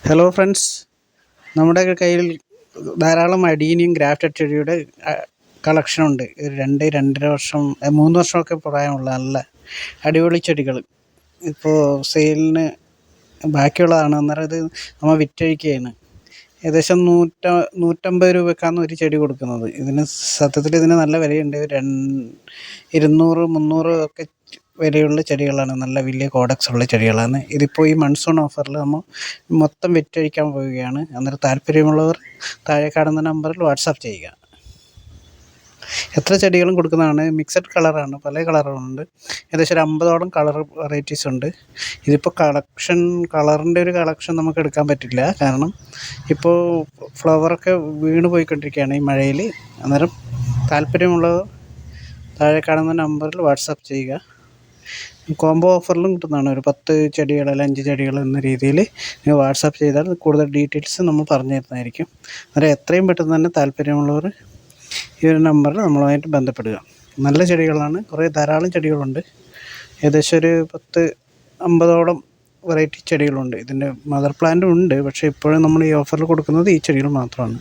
Hello friends, നമ്മുടെ കയ്യിൽ ധാരാളം അഡീനിയം ഗ്രാഫ്റ്റഡ് ചെടിയുടെ കളക്ഷനുണ്ട്. 2-2.5 വർഷം 3 വർഷമൊക്കെ പ്രായമുള്ള നല്ല അടിപൊളി ചെടികൾ ഇപ്പോൾ സെയിലിന് ബാക്കിയുള്ളതാണ്. അന്നേരം ഇത് നമ്മൾ വിറ്റഴിക്കുകയാണ്. ഏകദേശം 150 രൂപയ്ക്കാണ് ഒരു ചെടി കൊടുക്കുന്നത്. സത്യത്തിൽ ഇതിന് നല്ല വിലയുണ്ട്. 200-300 ഒക്കെ വിലയുള്ള ചെടികളാണ്. നല്ല വലിയ കോഡക്സ് ഉള്ള ചെടികളാണ്. ഇതിപ്പോൾ ഈ മൺസൂൺ ഓഫറിൽ നമ്മൾ മൊത്തം വിറ്റഴിക്കാൻ പോവുകയാണ്. അന്നേരം താല്പര്യമുള്ളവർ താഴെ കാണുന്ന നമ്പറിൽ വാട്സാപ്പ് ചെയ്യുക. എത്ര ചെടികളും കൊടുക്കുന്നതാണ്. മിക്സഡ് കളറാണ്, പല കളറുകളുണ്ട്. ഏകദേശം ഒരു 50ഓളം കളർ വെറൈറ്റീസ് ഉണ്ട്. ഇതിപ്പോൾ കളറിൻ്റെ ഒരു കളക്ഷൻ നമുക്ക് എടുക്കാൻ പറ്റില്ല, കാരണം ഇപ്പോൾ ഫ്ലവറൊക്കെ വീണ് പോയിക്കൊണ്ടിരിക്കുകയാണ് ഈ മഴയിൽ. അന്നേരം താല്പര്യമുള്ളവർ താഴെ കാണുന്ന നമ്പറിൽ വാട്സാപ്പ് ചെയ്യുക. കോംബോ ഓഫറിലും കിട്ടുന്നതാണ്. ഒരു 10 ചെടികൾ അല്ലെങ്കിൽ 5 ചെടികൾ എന്ന രീതിയിൽ നിങ്ങൾ വാട്സാപ്പ് ചെയ്താൽ കൂടുതൽ ഡീറ്റെയിൽസ് നമ്മൾ പറഞ്ഞു തരുന്നതായിരിക്കും. അന്നേരം എത്രയും പെട്ടെന്ന് തന്നെ താല്പര്യമുള്ളവർ ഈ ഒരു നമ്പറിൽ നമ്മളുമായിട്ട് ബന്ധപ്പെടുക. നല്ല ചെടികളാണ്, ധാരാളം ചെടികളുണ്ട്. ഏകദേശം ഒരു 10-50ഓളം വെറൈറ്റി ചെടികളുണ്ട്. ഇതിൻ്റെ മദർ പ്ലാന്റും ഉണ്ട്, പക്ഷേ ഇപ്പോഴും നമ്മൾ ഈ ഓഫറിൽ കൊടുക്കുന്നത് ഈ ചെടികൾ മാത്രമാണ്.